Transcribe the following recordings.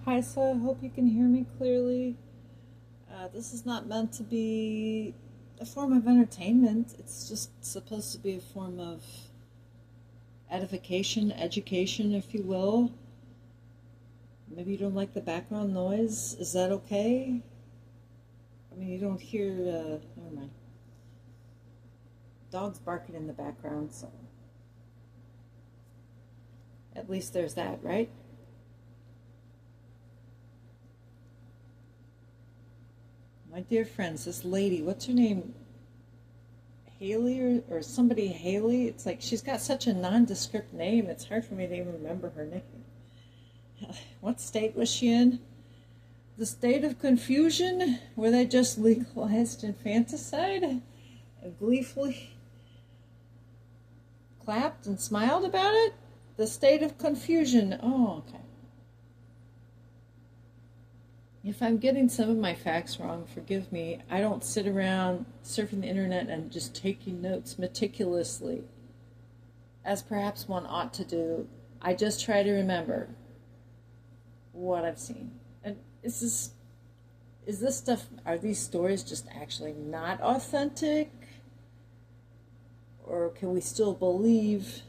Hi, so I hope you can hear me clearly. This is not meant to be a form of entertainment. It's just supposed to be a form of edification, education, if you will. Maybe you don't like the background noise. Is that okay? I mean, you don't hear, never mind. Dogs barking in the background, so at least there's that, right? My dear friends, this lady, what's her name? Haley or somebody Haley. It's like she's got such a nondescript name, it's hard for me to even remember her name. What state was she in? The state of confusion, where they just legalized infanticide and gleefully clapped and smiled about it? The state of confusion. Oh, okay. If I'm getting some of my facts wrong, forgive me. I don't sit around surfing the internet and just taking notes meticulously, as perhaps one ought to do. I just try to remember what I've seen. And is this stuff, are these stories just actually not authentic? Or can we still believe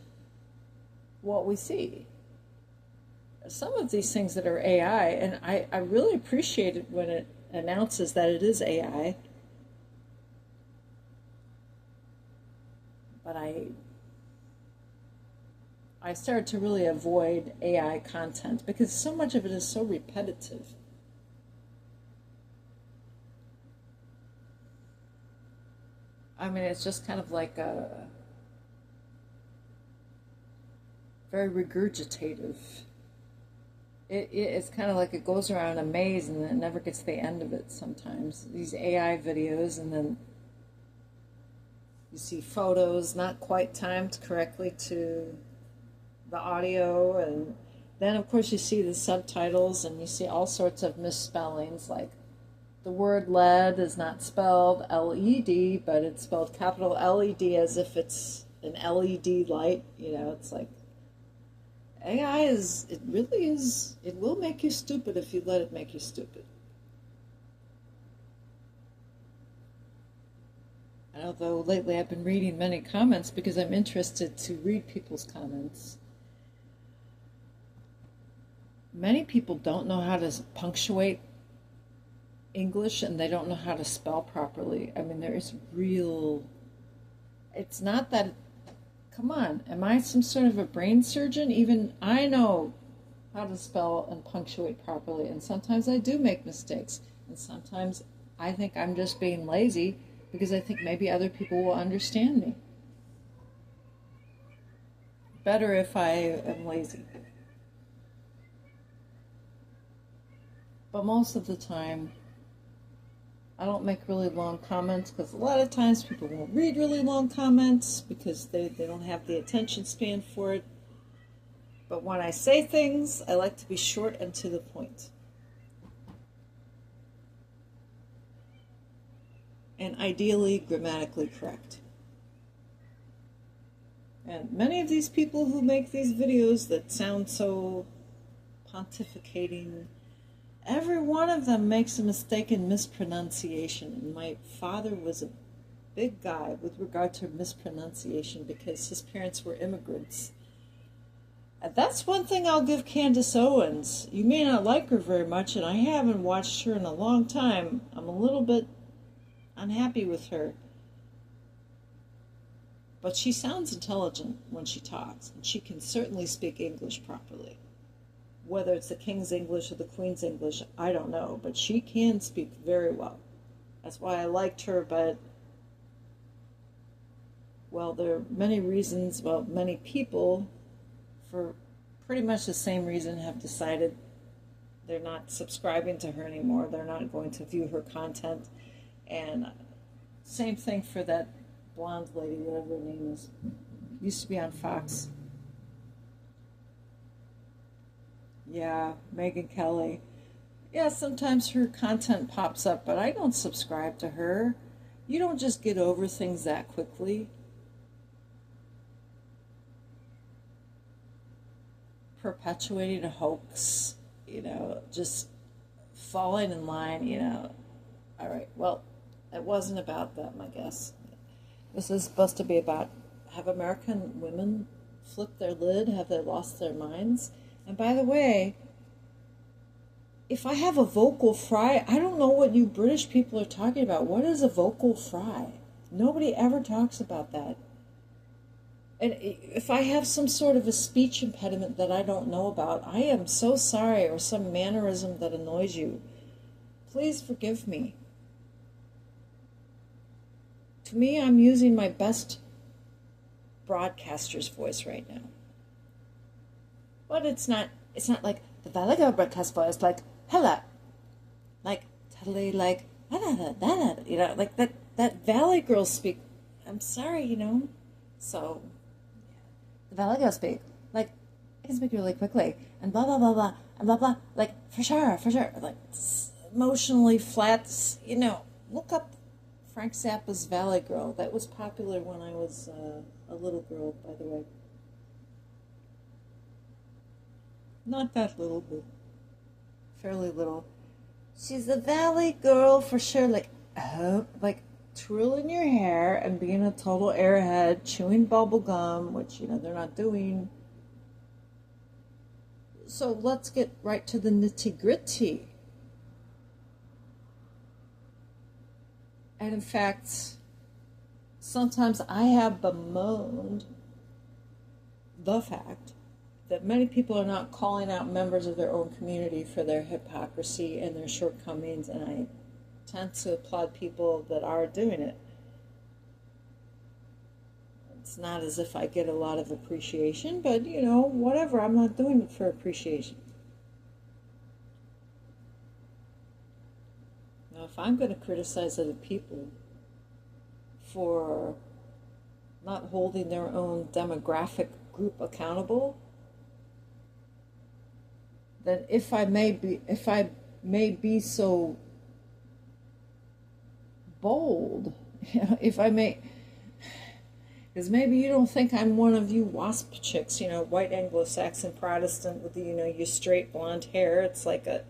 what we see? Some of these things that are AI, and I really appreciate it when it announces that it is AI, but I started to really avoid AI content because so much of it is so repetitive. I mean, it's just kind of like a very regurgitative. It's kind of like it goes around a maze and it never gets to the end of it sometimes. These AI videos, and then you see photos not quite timed correctly to the audio, and then of course you see the subtitles and you see all sorts of misspellings, like the word lead is not spelled LED, but it's spelled capital LED as if it's an LED light. It's like AI it really is, it will make you stupid if you let it make you stupid. And although lately I've been reading many comments because I'm interested to read people's comments, many people don't know how to punctuate English and they don't know how to spell properly. I mean, there is real. It's not that. Come on, am I some sort of a brain surgeon? Even I know how to spell and punctuate properly, and sometimes I do make mistakes, and sometimes I think I'm just being lazy because I think maybe other people will understand me better if I am lazy. But most of the time, I don't make really long comments because a lot of times people won't read really long comments because they don't have the attention span for it. But when I say things, I like to be short and to the point. And ideally grammatically correct. And many of these people who make these videos that sound so pontificating, every one of them makes a mistake in mispronunciation. And my father was a big guy with regard to mispronunciation because his parents were immigrants. And that's one thing I'll give Candace Owens. You may not like her very much, and I haven't watched her in a long time. I'm a little bit unhappy with her. But she sounds intelligent when she talks, and she can certainly speak English properly. Whether it's the King's English or the Queen's English, I don't know, but she can speak very well. That's why I liked her, but, well, there are many reasons, well, many people, for pretty much the same reason, have decided they're not subscribing to her anymore. They're not going to view her content. And same thing for that blonde lady, whatever her name is. Used to be on Fox. Yeah, Megyn Kelly. Yeah, sometimes her content pops up, but I don't subscribe to her. You don't just get over things that quickly. Perpetuating a hoax, just falling in line, All right, well, it wasn't about them, I guess. This is supposed to be about, have American women flipped their lid? Have they lost their minds? And by the way, if I have a vocal fry, I don't know what you British people are talking about. What is a vocal fry? Nobody ever talks about that. And if I have some sort of a speech impediment that I don't know about, I am so sorry, or some mannerism that annoys you. Please forgive me. To me, I'm using my best broadcaster's voice right now. But it's not like the Valley Girl broadcast voice, like, hello. Like, totally like, like that Valley Girl speak. I'm sorry, So, the Valley Girl speak. Like, I can speak really quickly, and blah, blah, blah, blah, and blah, blah. Like, for sure. Like, emotionally flat, look up Frank Zappa's Valley Girl. That was popular when I was a little girl, by the way. Not that little, but fairly little. She's a Valley Girl for sure. Like twirling your hair and being a total airhead, chewing bubble gum, which, they're not doing. So let's get right to the nitty-gritty. And in fact, sometimes I have bemoaned the fact that many people are not calling out members of their own community for their hypocrisy and their shortcomings, and I tend to applaud people that are doing it. It's not as if I get a lot of appreciation, but, whatever, I'm not doing it for appreciation. Now, if I'm going to criticize other people for not holding their own demographic group accountable, then if I may be so bold, if I may, because maybe you don't think I'm one of you WASP chicks, white Anglo-Saxon Protestant with your straight blonde hair. It's like a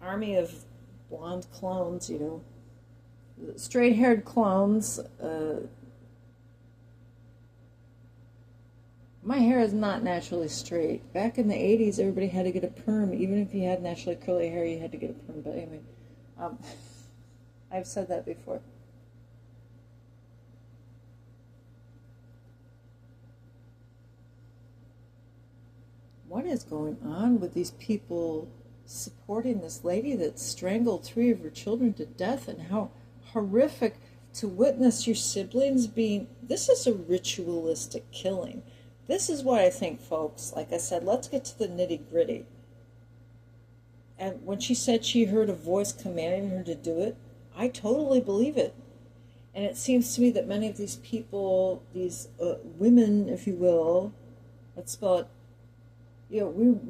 army of blonde clones, straight-haired clones. My hair is not naturally straight. Back in the 80s, everybody had to get a perm. Even if you had naturally curly hair, you had to get a perm. But anyway, I've said that before. What is going on with these people supporting this lady that strangled 3 of her children to death, and how horrific to witness your siblings being... This is a ritualistic killing. This is what I think, folks. Like I said, let's get to the nitty-gritty. And when she said she heard a voice commanding her to do it, I totally believe it. And it seems to me that many of these people, these women, if you will, let's spell it, we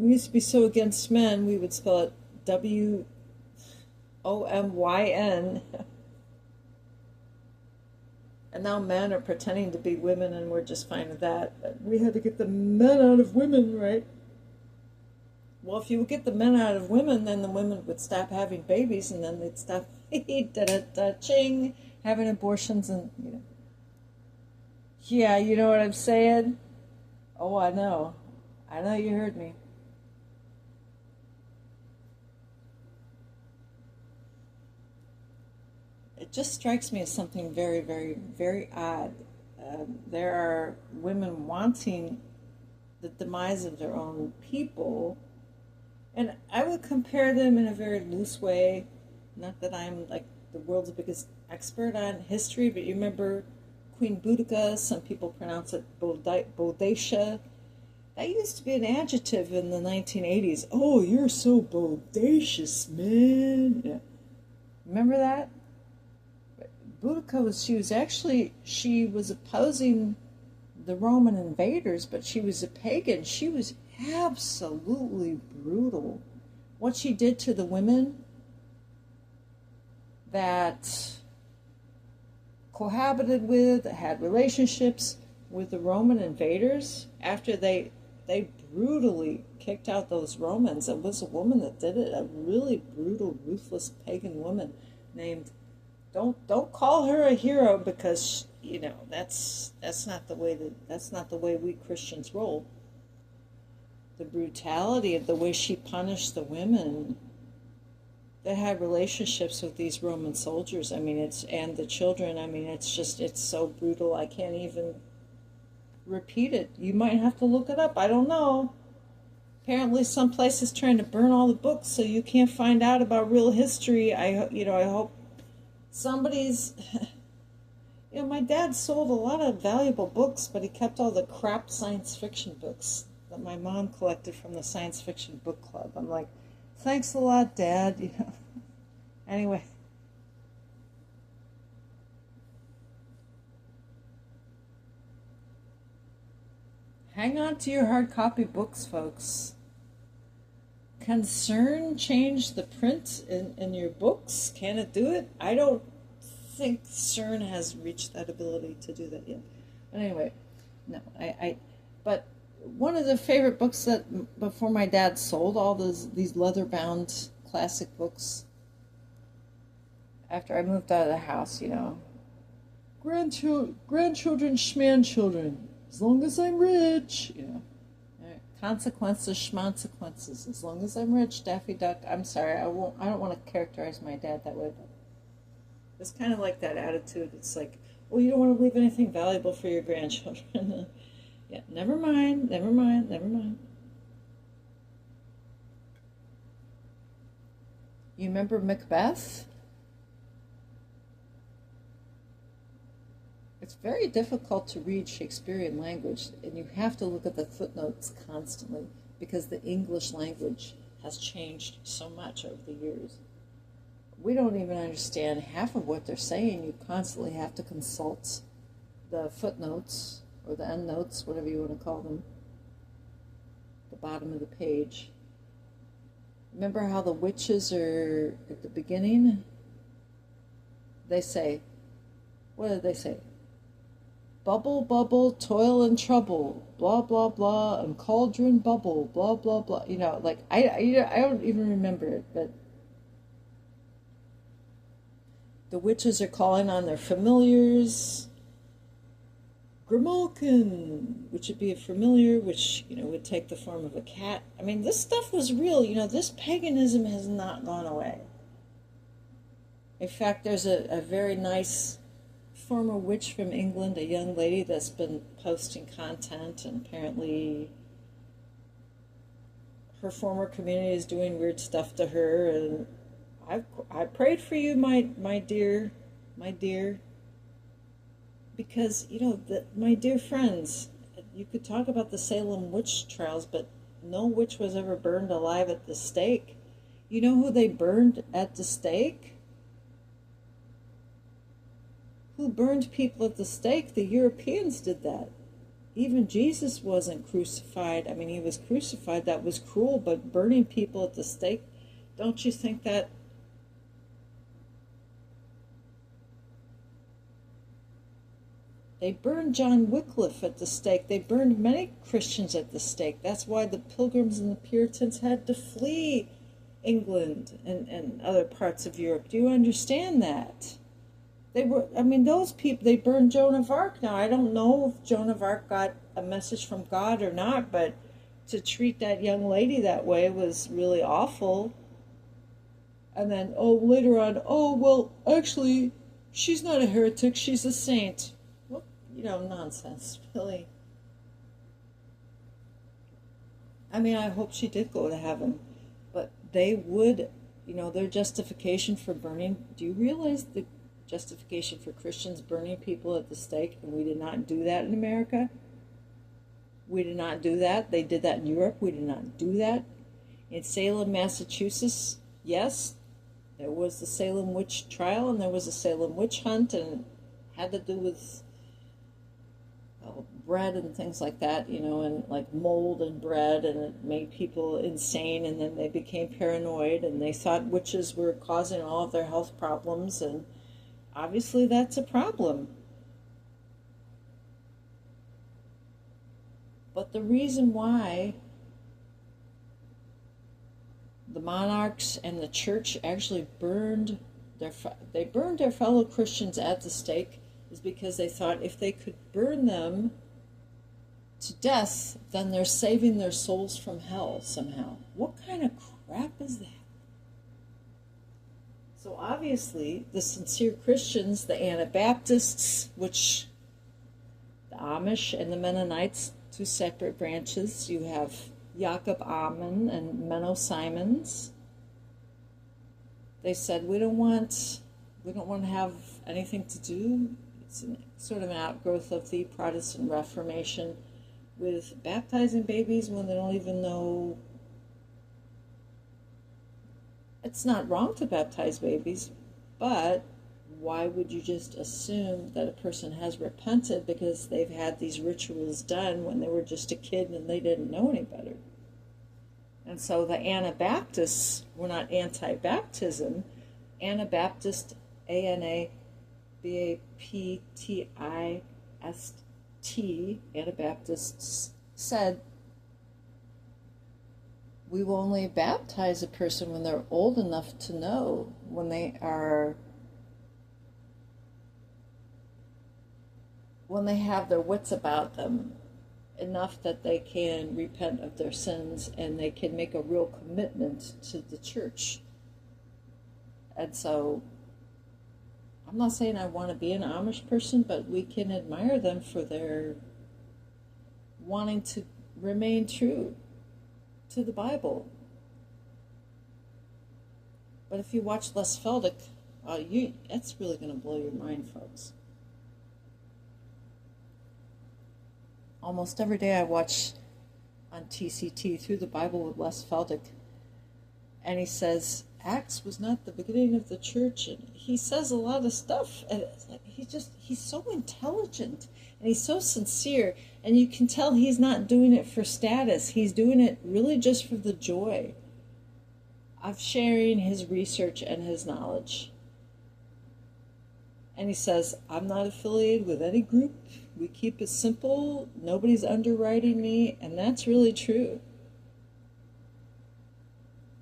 used to be so against men, we would spell it W-O-M-Y-N. And now men are pretending to be women, and we're just fine with that. We had to get the men out of women, right? Well, if you would get the men out of women, then the women would stop having babies, and then they'd stop ching, having abortions, and, Yeah, you know what I'm saying? Oh, I know. I know you heard me. It just strikes me as something very, very, very odd. There are women wanting the demise of their own people, and I would compare them in a very loose way. Not that I'm like the world's biggest expert on history, but you remember Queen Boudica, some people pronounce it Bodacious. That used to be an adjective in the 1980s. Oh, you're so bodacious, man. Yeah. Remember that? Boudica she was opposing the Roman invaders, but she was a pagan. She was absolutely brutal. What she did to the women that cohabited with, had relationships with the Roman invaders, after they brutally kicked out those Romans. It was a woman that did it, a really brutal, ruthless pagan woman named. Don't call her a hero because that's not the way we Christians roll. The brutality of the way she punished the women that had relationships with these Roman soldiers. I mean, and the children. I mean, it's so brutal. I can't even repeat it. You might have to look it up. I don't know. Apparently, some place is trying to burn all the books so you can't find out about real history. I hope somebody's. My dad sold a lot of valuable books, but he kept all the crap science fiction books that my mom collected from the science fiction book club. I'm like, thanks a lot, Dad. Anyway. Hang on to your hard copy books, folks. Can CERN change the print in your books? Can it do it? I don't think CERN has reached that ability to do that yet. But anyway, no, but one of the favorite books that before my dad sold all these leather-bound classic books, after I moved out of the house, grandchildren, schmanchildren, as long as I'm rich, consequences, schmonsequences, as long as I'm rich, Daffy Duck. I'm sorry, I don't want to characterize my dad that way, but it's kind of like that attitude. It's like, well, you don't want to leave anything valuable for your grandchildren. Yeah, never mind. You remember Macbeth? It's very difficult to read Shakespearean language, and you have to look at the footnotes constantly because the English language has changed so much over the years. We don't even understand half of what they're saying. You constantly have to consult the footnotes or the endnotes, whatever you want to call them, the bottom of the page. Remember how the witches are at the beginning? They say, what did they say? Bubble, bubble, toil and trouble, blah, blah, blah, and cauldron bubble, blah, blah, blah. I don't even remember it, but the witches are calling on their familiars. Grimalkin, which would be a familiar, which, would take the form of a cat. I mean, this stuff was real. This paganism has not gone away. In fact, there's a very nice former witch from England, a young lady that's been posting content, and apparently her former community is doing weird stuff to her, and I prayed for you, my dear, because my dear friends, you could talk about the Salem witch trials, but no witch was ever burned alive at the stake. You know who they burned at the stake? Who burned people at the stake? The Europeans did that. Even Jesus wasn't crucified. I mean, he was crucified. That was cruel, but burning people at the stake, don't you think that? They burned John Wycliffe at the stake. They burned many Christians at the stake. That's why the Pilgrims and the Puritans had to flee England and other parts of Europe. Do you understand that? Those people, they burned Joan of Arc. Now, I don't know if Joan of Arc got a message from God or not, but to treat that young lady that way was really awful. And then, later on, actually, she's not a heretic, she's a saint. Well, nonsense, really. I mean, I hope she did go to heaven, but they would, their justification for burning, do you realize the justification for Christians burning people at the stake, and we did not do that in America? We did not do that. They did that in Europe. We did not do that. In Salem, Massachusetts, yes, there was the Salem witch trial, and there was a Salem witch hunt, and it had to do with bread and things like that, and like mold and bread, and it made people insane, and then they became paranoid, and they thought witches were causing all of their health problems, and obviously that's a problem. But the reason why the monarchs and the church actually burned their fellow Christians at the stake is because they thought if they could burn them to death, then they're saving their souls from hell somehow. What kind of crap is that? So obviously, the sincere Christians, the Anabaptists, which the Amish and the Mennonites, two separate branches, you have Jacob Amen and Menno Simons. They said we don't want to have anything to do. It's sort of an outgrowth of the Protestant Reformation with baptizing babies when they don't even know. It's not wrong to baptize babies, but why would you just assume that a person has repented because they've had these rituals done when they were just a kid and they didn't know any better? And so the Anabaptists were not anti-baptism. Anabaptist, A-N-A-B-A-P-T-I-S-T, Anabaptists said, we will only baptize a person when they're old enough to know, when they have their wits about them, enough that they can repent of their sins and they can make a real commitment to the church. And so, I'm not saying I want to be an Amish person, but we can admire them for their wanting to remain true to the Bible. But if you watch Les Feldick, that's really going to blow your mind, folks. Almost every day I watch on TCT Through the Bible with Les Feldick, and he says Acts was not the beginning of the church, and he says a lot of stuff, and it's like he's so intelligent and he's so sincere, and you can tell he's not doing it for status. He's doing it really just for the joy of sharing his research and his knowledge. And he says, I'm not affiliated with any group. We keep it simple. Nobody's underwriting me. And that's really true.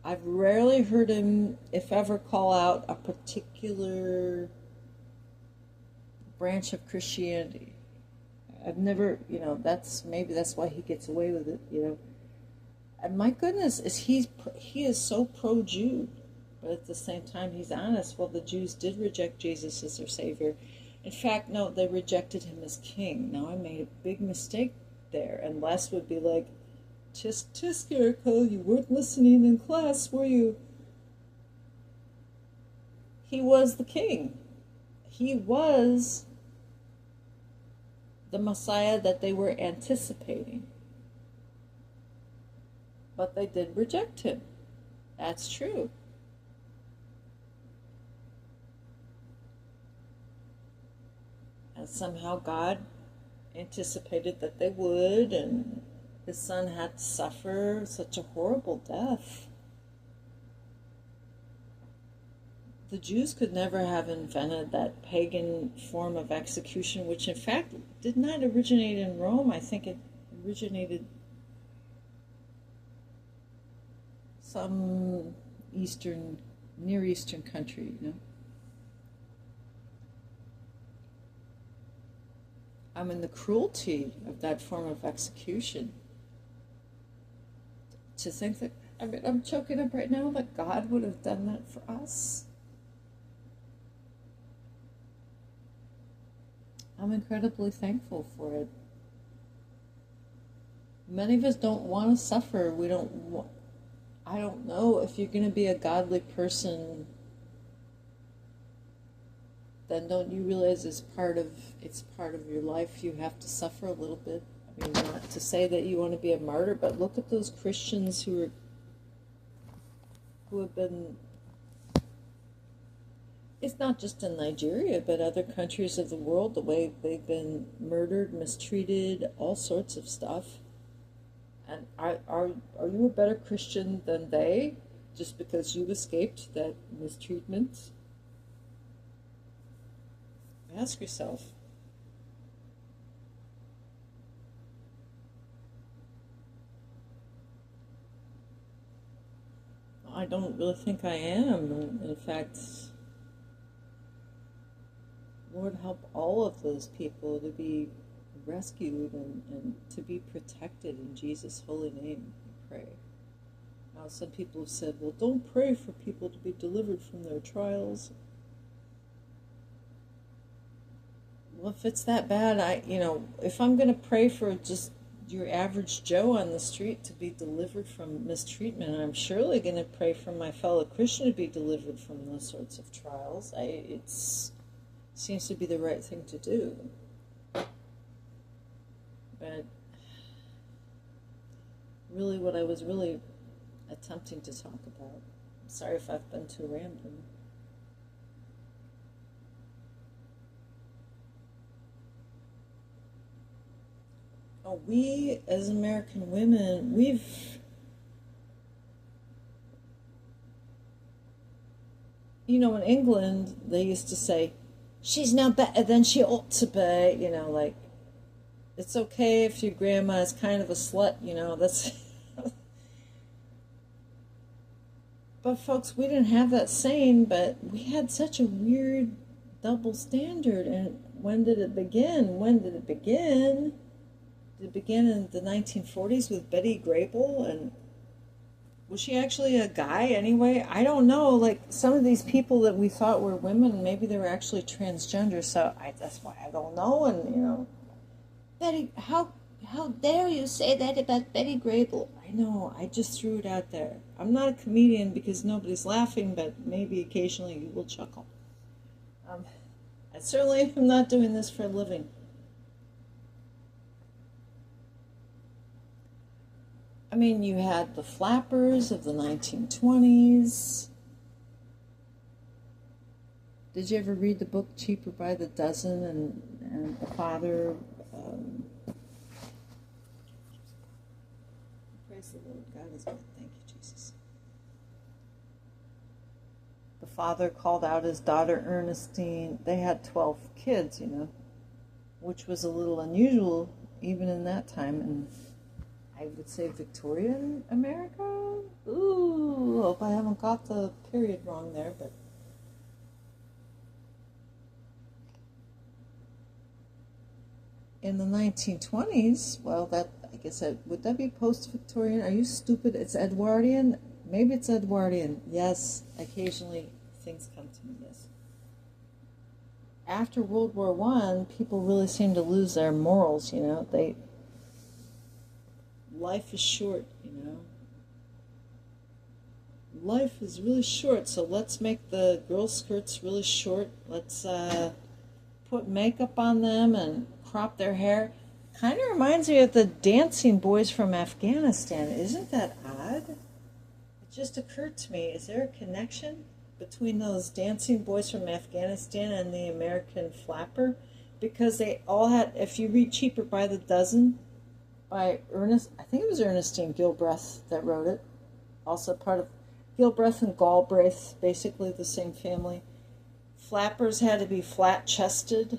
I've rarely heard him, if ever, call out a particular branch of Christianity. I've never, maybe that's why he gets away with it, And my goodness, he is so pro-Jew. But at the same time, he's honest. Well, the Jews did reject Jesus as their Savior. In fact, no, they rejected him as king. Now, I made a big mistake there. And Les would be like, tisk, Erica, you weren't listening in class, were you? He was the king. He was the Messiah that they were anticipating. But they did reject him. That's true. And somehow God anticipated that they would, and his son had to suffer such a horrible death. The Jews could never have invented that pagan form of execution, which in fact did not originate in Rome. I think it originated some Near Eastern country, I mean, the cruelty of that form of execution. To think that, I'm choking up right now, that God would have done that for us. I'm incredibly thankful for it. Many of us don't want to suffer. I don't know, if you're going to be a godly person, then don't you realize it's part of your life, you have to suffer a little bit. I mean, not to say that you want to be a martyr, but look at those Christians who have been, it's not just in Nigeria, but other countries of the world, the way they've been murdered, mistreated, all sorts of stuff. And are you a better Christian than they, just because you escaped that mistreatment? Ask yourself. I don't really think I am. In fact, Lord, help all of those people to be rescued and to be protected in Jesus' holy name, we pray. Now, some people have said, well, don't pray for people to be delivered from their trials. Well, if it's that bad, if I'm going to pray for just your average Joe on the street to be delivered from mistreatment, I'm surely going to pray for my fellow Christian to be delivered from those sorts of trials. It seems to be the right thing to do. But really what I was really attempting to talk about, sorry if I've been too rambling. Oh, we as American women, in England, they used to say, she's no better than she ought to be, like, it's okay if your grandma is kind of a slut, that's... But folks, we didn't have that saying, but we had such a weird double standard. And when did it begin? Did it begin in the 1940s with Betty Grable? And was she actually a guy anyway? I don't know. Like, some of these people that we thought were women, maybe they were actually transgender. So that's why I don't know. And, Betty, how dare you say that about Betty Grable? I know, I just threw it out there. I'm not a comedian because nobody's laughing, but maybe occasionally you will chuckle. I certainly am not doing this for a living. I mean, you had the flappers of the 1920s. Did you ever read the book Cheaper by the Dozen and the father... Praise the Lord. God is good. Thank you, Jesus. The father called out his daughter Ernestine. They had 12 kids, which was a little unusual even in that time. And I would say Victorian America? Ooh, hope I haven't got the period wrong there, but... In the 1920s, well, would that be post-Victorian? Are you stupid? It's Edwardian? Maybe it's Edwardian. Yes, occasionally things come to me, yes. After World War I, people really seem to lose their morals, Life is short, Life is really short, so let's make the girl skirts really short. Let's put makeup on them and crop their hair. Kind of reminds me of the dancing boys from Afghanistan. Isn't that odd? It just occurred to me, is there a connection between those dancing boys from Afghanistan and the American flapper? Because they all had, if you read Cheaper by the Dozen by I think it was Ernestine Gilbreth that wrote it, also part of Gilbreth and Galbraith, basically the same family. Flappers had to be flat-chested.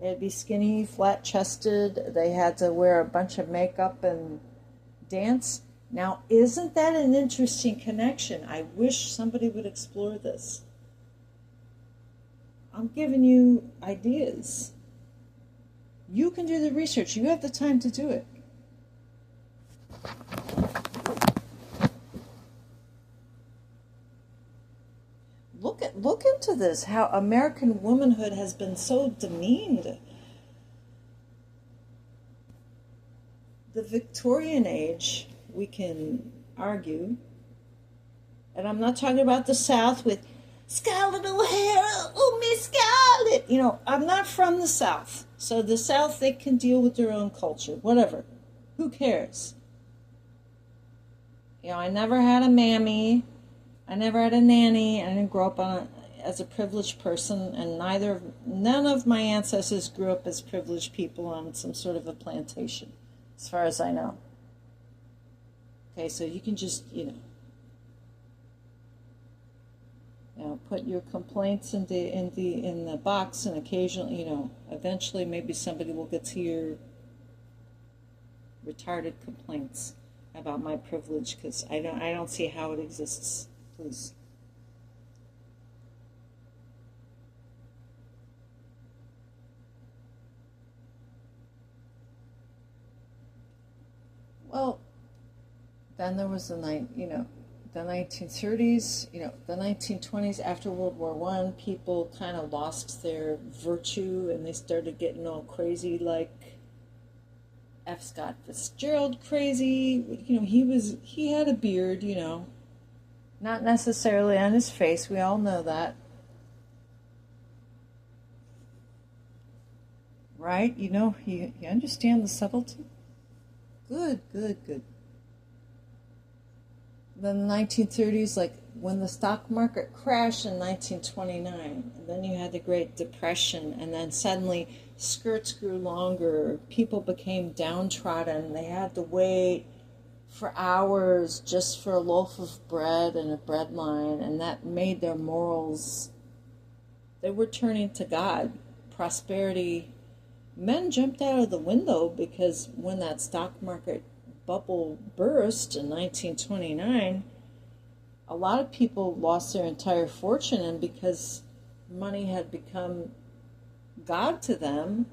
They had to be skinny, flat-chested. They had to wear a bunch of makeup and dance. Now, isn't that an interesting connection? I wish somebody would explore this. I'm giving you ideas. You can do the research. You have the time to do it. Look into this, how American womanhood has been so demeaned. The Victorian age, we can argue, and I'm not talking about the South with Scarlet O'Hara, oh, Miss Scarlet. I'm not from the South, so the South, they can deal with their own culture, whatever. Who cares? I never had a mammy. I never had a nanny. I didn't grow up as a privileged person, and none of my ancestors grew up as privileged people on some sort of a plantation, as far as I know. Okay, so you can just, put your complaints in the box, and occasionally, eventually maybe somebody will get to your retarded complaints. about my privilege, because I don't see how it exists. Please. Well, then there was the 1930s, the 1920s. After World War One, people kind of lost their virtue and they started getting all crazy, like F. Scott Fitzgerald crazy. He had a beard, not necessarily on his face. We all know that, right? You understand the subtlety. Good, good, good. Then the 1930s, like when the stock market crashed in 1929, and then you had the Great Depression, and then suddenly skirts grew longer, people became downtrodden, they had to wait for hours just for a loaf of bread and a bread line, and that made their morals, they were turning to God. Prosperity, men jumped out of the window, because when that stock market bubble burst in 1929, a lot of people lost their entire fortune, and because money had become God to them,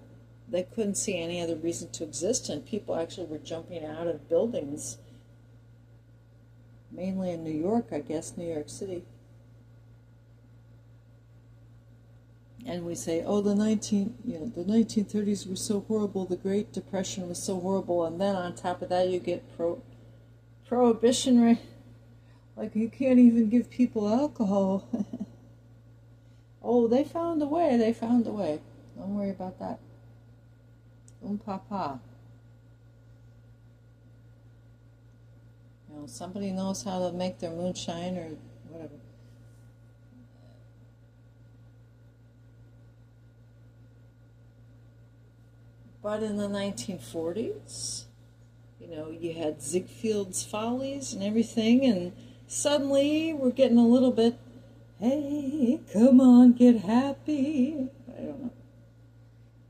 they couldn't see any other reason to exist, and people actually were jumping out of buildings, mainly in New York, I guess, New York City. And we say, oh, the 1930s were so horrible, the Great Depression was so horrible, and then on top of that you get prohibition, right? Like, you can't even give people alcohol. Oh, they found a way, Don't worry about that. Papa. Somebody knows how to make their moonshine or whatever. But in the 1940s, you had Ziegfeld's Follies and everything, and suddenly we're getting a little bit, hey, come on, get happy. I don't know.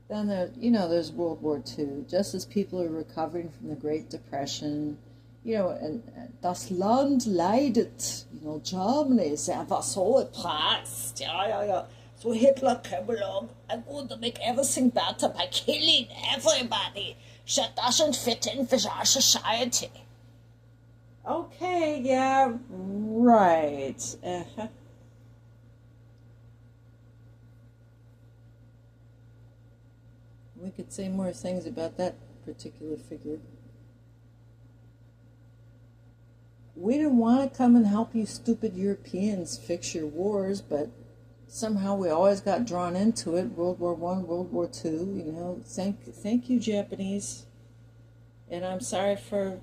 Then there's World War II, just as people are recovering from the Great Depression, and das Land leidet, Germany, there was so oppressed, yeah. So Hitler came along and wanted to make everything better by killing everybody. That doesn't fit in with our society. Okay, yeah, right. We could say more things about that particular figure. We didn't want to come and help you stupid Europeans fix your wars, but somehow we always got drawn into it. World War One, World War Two. Thank you, Japanese. And I'm sorry for,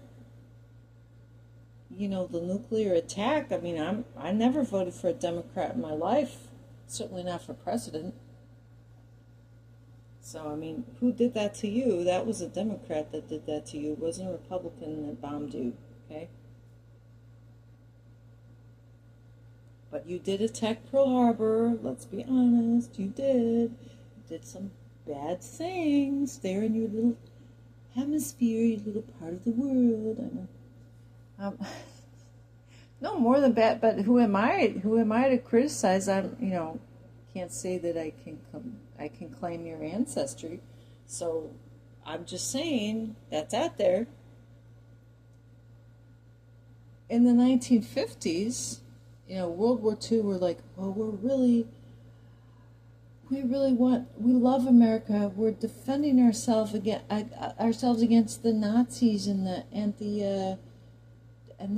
the nuclear attack. I mean, I never voted for a Democrat in my life. Certainly not for president. So, I mean, who did that to you? That was a Democrat that did that to you. It wasn't a Republican that bombed you, okay? But you did attack Pearl Harbor. Let's be honest. You did. You did some bad things there in your little hemisphere, your little part of the world. I know. No more than bad. But who am I? Who am I to criticize? Can't say that I can claim your ancestry. So I'm just saying that's out there. In the 1950s. World War II, we're like, oh, we love America. We're defending ourselves against the Nazis and the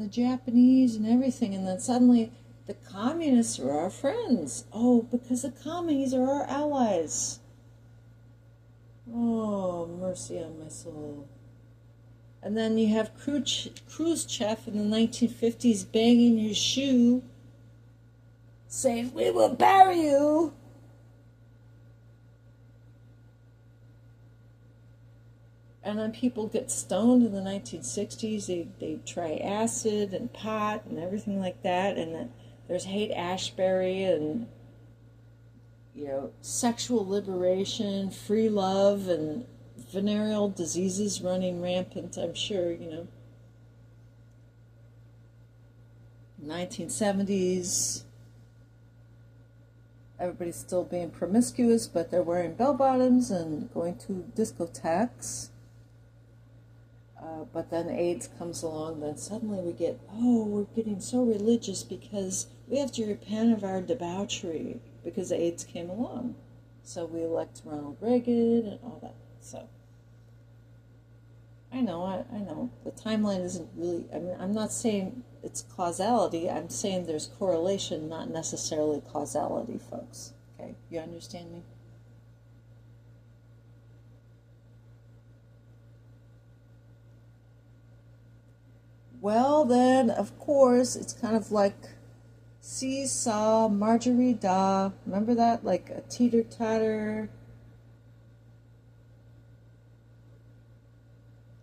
Japanese and everything. And then suddenly the communists are our friends. Oh, because the commies are our allies. Oh, mercy on my soul. And then you have Khrushchev in the 1950s banging his shoe, saying, we will bury you. And then people get stoned in the 1960s. They try acid and pot and everything like that. And then there's Haight-Ashbury and, sexual liberation, free love, and venereal diseases running rampant, I'm sure, 1970s, everybody's still being promiscuous, but they're wearing bell bottoms and going to discotheques. But then AIDS comes along, then suddenly we get, oh, we're getting so religious because we have to repent of our debauchery because AIDS came along. So we elect Ronald Reagan and all that. So I know. The timeline isn't really, I mean, I'm not saying it's causality. I'm saying there's correlation, not necessarily causality, folks. Okay, you understand me? Well, then, of course, it's kind of like seesaw, Marjorie Da. Remember that? Like a teeter-totter.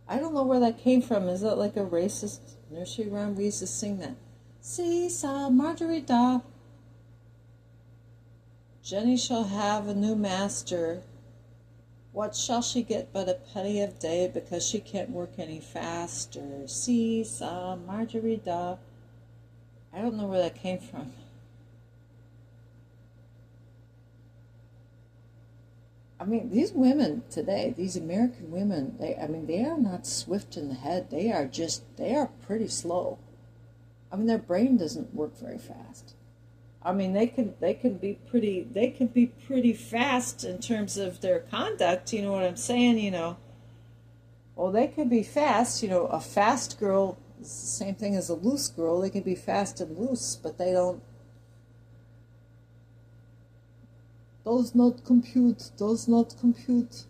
I don't know where that came from. Is that like a racist nursery rhyme? We used to sing that. Seesaw, Marjorie Da. Jenny shall have a new master. What shall she get but a penny a day because she can't work any faster? Seesaw, Marjorie Da. I don't know where that came from. I mean, these women today, these American women, they are not swift in the head. They are pretty slow. I mean, their brain doesn't work very fast. I mean, they can be pretty fast in terms of their conduct. You know what I'm saying? Well, they can be fast. A fast girl is the same thing as a loose girl. They can be fast and loose, but they don't. Does not compute. Does not compute.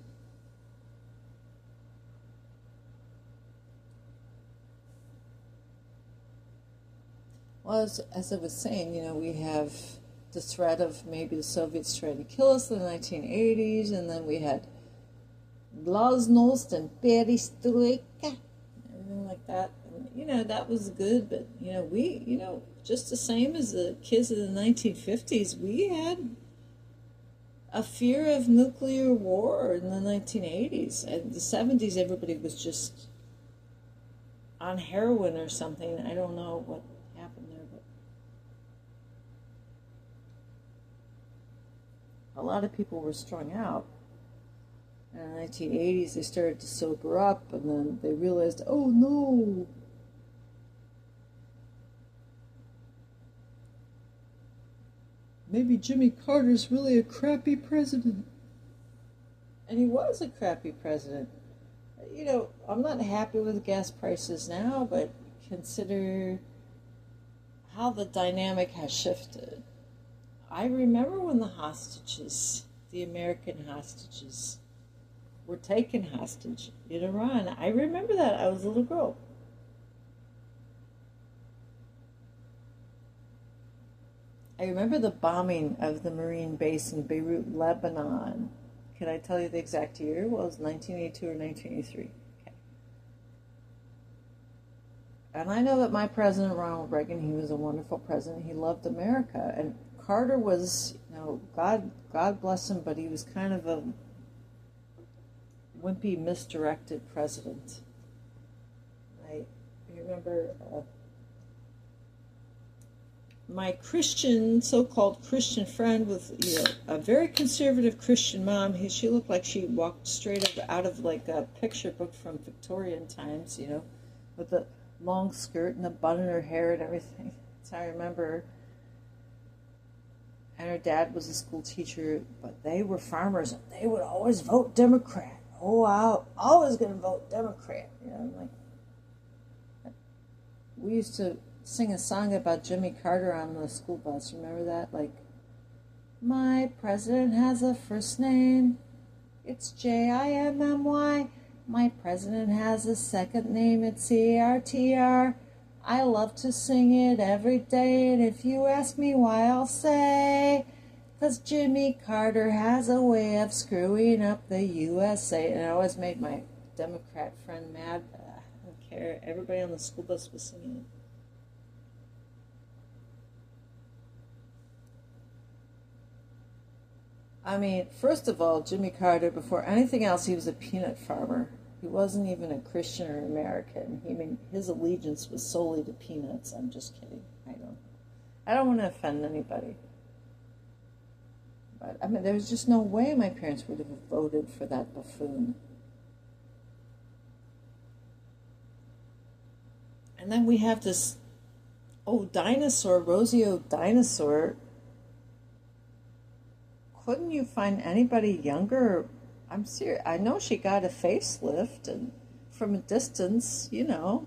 Well, as I was saying, we have the threat of maybe the Soviets trying to kill us in the 1980s, and then we had glasnost and perestroika, everything like that. And, that was good, but, just the same as the kids in the 1950s, we had a fear of nuclear war in the 1980s. And the 70s, everybody was just on heroin or something. I don't know what happened there, but a lot of people were strung out. And in the 1980s, they started to sober up, and then they realized, oh no, maybe Jimmy Carter's really a crappy president. And he was a crappy president. I'm not happy with gas prices now, but consider how the dynamic has shifted. I remember when the American hostages, were taken hostage in Iran. I remember that. I was a little girl. I remember the bombing of the Marine base in Beirut, Lebanon. Can I tell you the exact year? Well, it was 1982 or 1983. Okay. And I know that my president, Ronald Reagan, he was a wonderful president. He loved America. And Carter was, God bless him, but he was kind of a wimpy, misdirected president. I remember my so-called Christian friend with, a very conservative Christian mom. She looked like she walked straight out of like a picture book from Victorian times, with the long skirt and the bun in her hair and everything. That's how I remember her. And her dad was a school teacher, but they were farmers, and they would always vote Democrat. Oh, I'm always going to vote Democrat. We used to sing a song about Jimmy Carter on the school bus. Remember that? Like, my president has a first name. It's Jimmy. My president has a second name. It's Carter. I love to sing it every day, and if you ask me why, I'll say, 'cause Jimmy Carter has a way of screwing up the USA. And it always made my Democrat friend mad. I don't care. Everybody on the school bus was singing it. I mean, first of all, Jimmy Carter, before anything else, he was a peanut farmer. He wasn't even a Christian or American. His allegiance was solely to peanuts. I'm just kidding. I know. I don't want to offend anybody. But I mean, there was just no way my parents would have voted for that buffoon. And then we have this, oh, dinosaur, Rosie Dinosaur. Couldn't you find anybody younger? I'm serious. I know she got a facelift, and from a distance, you know.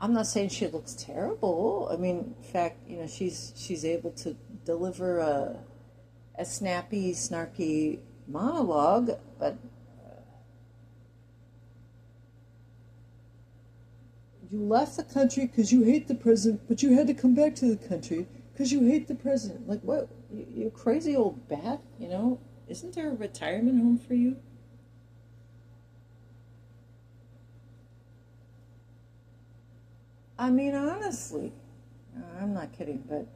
I'm not saying she looks terrible. I mean, in fact, you know, she's able to deliver a snappy, snarky monologue, but you left the country because you hate the president, but you had to come back to the country because you hate the president. Like, what? You crazy old bat, you know? Isn't there a retirement home for you? I mean, honestly, I'm not kidding, but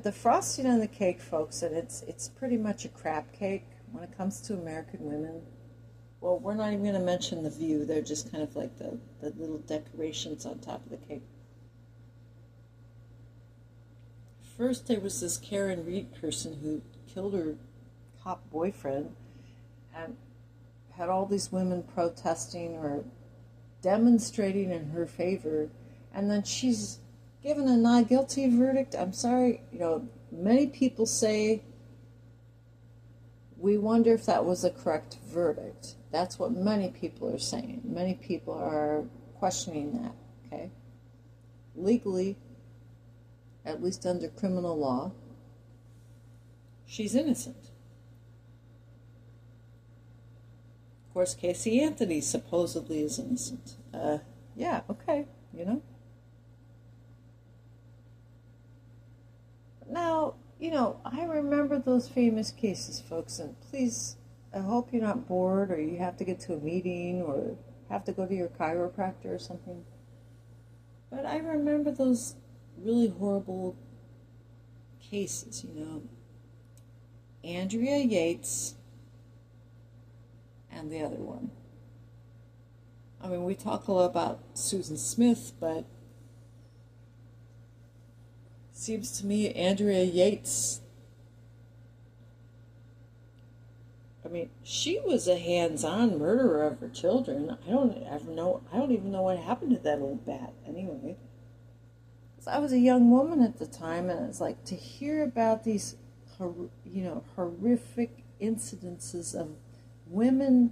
the frosting on the cake, folks, and it's pretty much a crap cake when it comes to American women. Well, we're not even going to mention the view. They're just kind of like the little decorations on top of the cake. First, there was this Karen Reed person who killed her cop boyfriend and had all these women protesting or demonstrating in her favor, and then she's given a not guilty verdict. I'm sorry, many people say we wonder if that was a correct verdict. That's what many people are saying. Many people are questioning that, okay? Legally, at least under criminal law, she's innocent. Of course, Casey Anthony supposedly is innocent. Yeah, okay, Now, I remember those famous cases, folks, and please, I hope you're not bored or you have to get to a meeting or have to go to your chiropractor or something. But I remember those really horrible cases, Andrea Yates and the other one. I mean, we talk a lot about Susan Smith, but seems to me Andrea Yates, I mean, she was a hands-on murderer of her children. I don't even know what happened to that old bat anyway. Because I was a young woman at the time, and it's like to hear about these, horrific incidences of women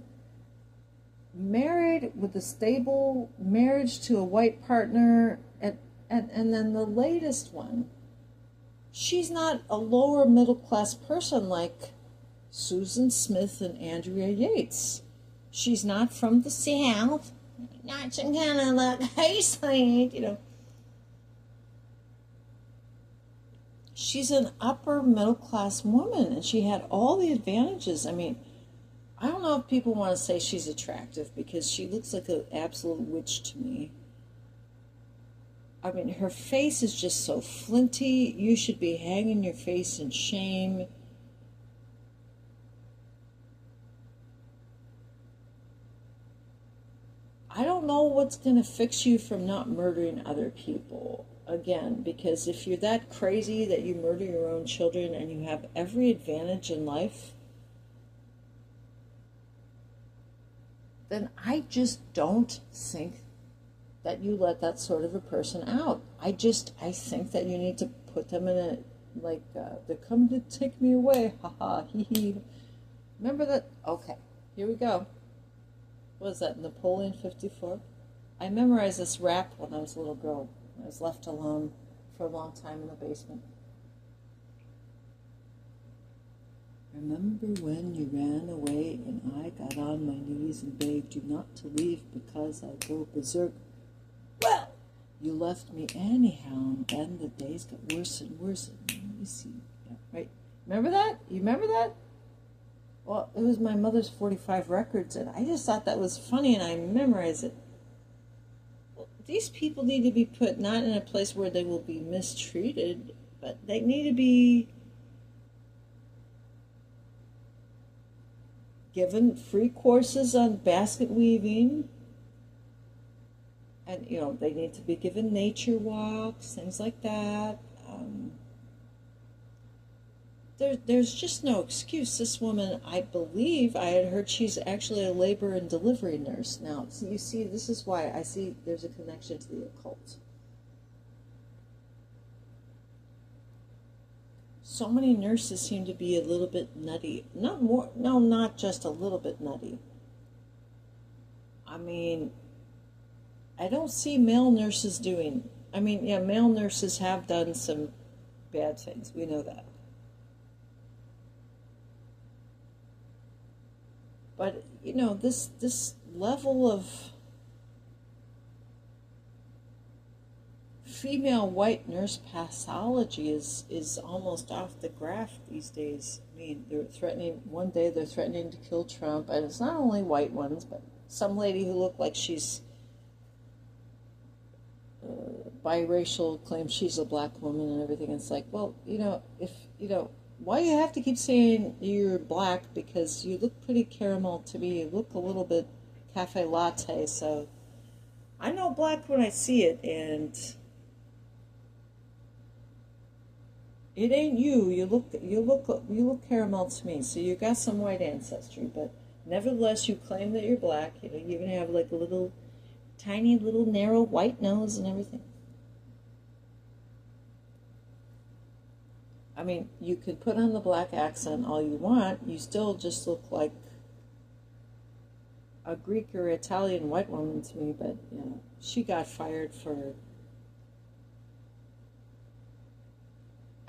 married with a stable marriage to a white partner, and then the latest one, she's not a lower middle class person like Susan Smith and Andrea Yates. She's not from the South, not some kind of like Hayslade, She's an upper middle class woman, and she had all the advantages. I mean, I don't know if people want to say she's attractive because she looks like an absolute witch to me. I mean, her face is just so flinty. You should be hanging your face in shame. I don't know what's going to fix you from not murdering other people. Again, because if you're that crazy that you murder your own children and you have every advantage in life, then I just don't think that you let that sort of a person out. I think that you need to put them in a, like, they're coming to take me away, haha, hee hee. Remember that? Okay, here we go. What was that, Napoleon 54? I memorized this rap when I was a little girl. I was left alone for a long time in the basement. Remember when you ran away and I got on my knees and begged you not to leave because I'd go berserk? Well, you left me anyhow, and then the days got worse and worse. And let me see. Yeah, right? Remember that? You remember that? Well, it was my mother's 45 records, and I just thought that was funny, and I memorized it. Well, these people need to be put not in a place where they will be mistreated, but they need to be given free courses on basket weaving, And, they need to be given nature walks, things like that. There's just no excuse. This woman, I believe, I had heard she's actually a labor and delivery nurse. Now, so you see, this is why I see there's a connection to the occult. So many nurses seem to be a little bit nutty. Not just a little bit nutty. I mean, I don't see male nurses doing. I mean, yeah, male nurses have done some bad things. We know that. But this level of female white nurse pathology is almost off the graph these days. I mean, one day they're threatening to kill Trump, and it's not only white ones, but some lady who looked like she's biracial claims she's a black woman and everything. It's like, well, why do you have to keep saying you're black? Because you look pretty caramel to me. You look a little bit cafe latte. So I know black when I see it, and it ain't you. You look caramel to me. So you got some white ancestry, but nevertheless, you claim that you're black. You even have like a little, tiny, little narrow white nose and everything. I mean, you could put on the black accent all you want. You still just look like a Greek or Italian white woman to me. But she got fired for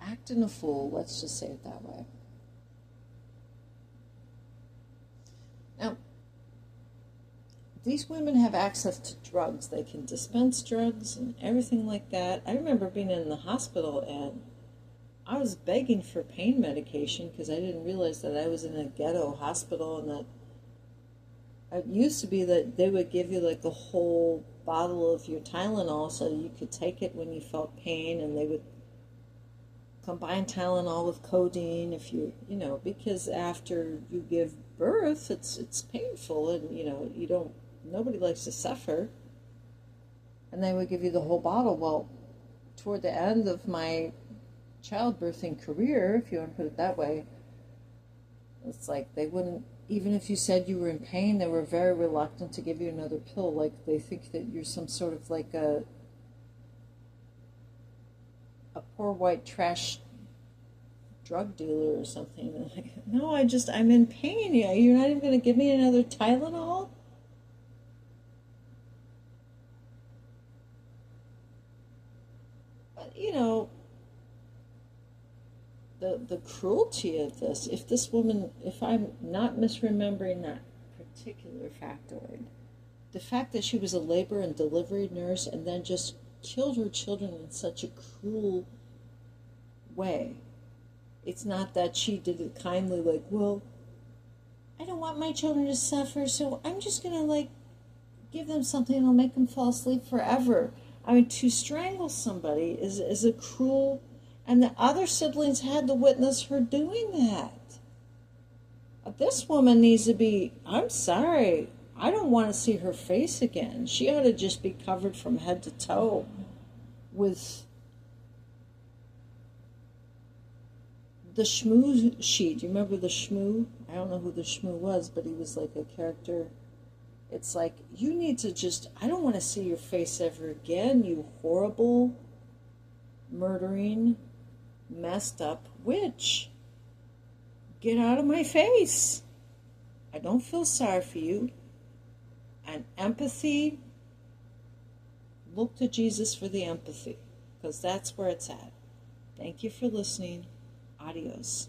acting a fool. Let's just say it that way. Now, these women have access to drugs. They can dispense drugs and everything like that. I remember being in the hospital and I was begging for pain medication because I didn't realize that I was in a ghetto hospital, and that it used to be that they would give you like a whole bottle of your Tylenol so you could take it when you felt pain, and they would combine Tylenol with codeine if because after you give birth it's painful, and nobody likes to suffer, and they would give you the whole bottle. Well, toward the end of my childbirthing career, if you want to put it that way, it's like they wouldn't, even if you said you were in pain, they were very reluctant to give you another pill. Like they think that you're some sort of like a poor white trash drug dealer or something. Like, no, I'm in pain. Yeah, you're not even going to give me another Tylenol? But the cruelty of this, if I'm not misremembering that particular factoid, the fact that she was a labor and delivery nurse and then just killed her children in such a cruel way. It's not that she did it kindly, like, well, I don't want my children to suffer, so I'm just going to, give them something and I'll make them fall asleep forever. I mean, to strangle somebody is a cruel... And the other siblings had to witness her doing that. This woman needs to be... I'm sorry. I don't want to see her face again. She ought to just be covered from head to toe with the Shmoo sheet. You remember the Shmoo? I don't know who the Shmoo was, but he was like a character. It's like, you need to just... I don't want to see your face ever again, you horrible, murdering, messed up witch. Get out of my face. I don't feel sorry for you. And empathy, look to Jesus for the empathy, because that's where it's at. Thank you for listening. Adios.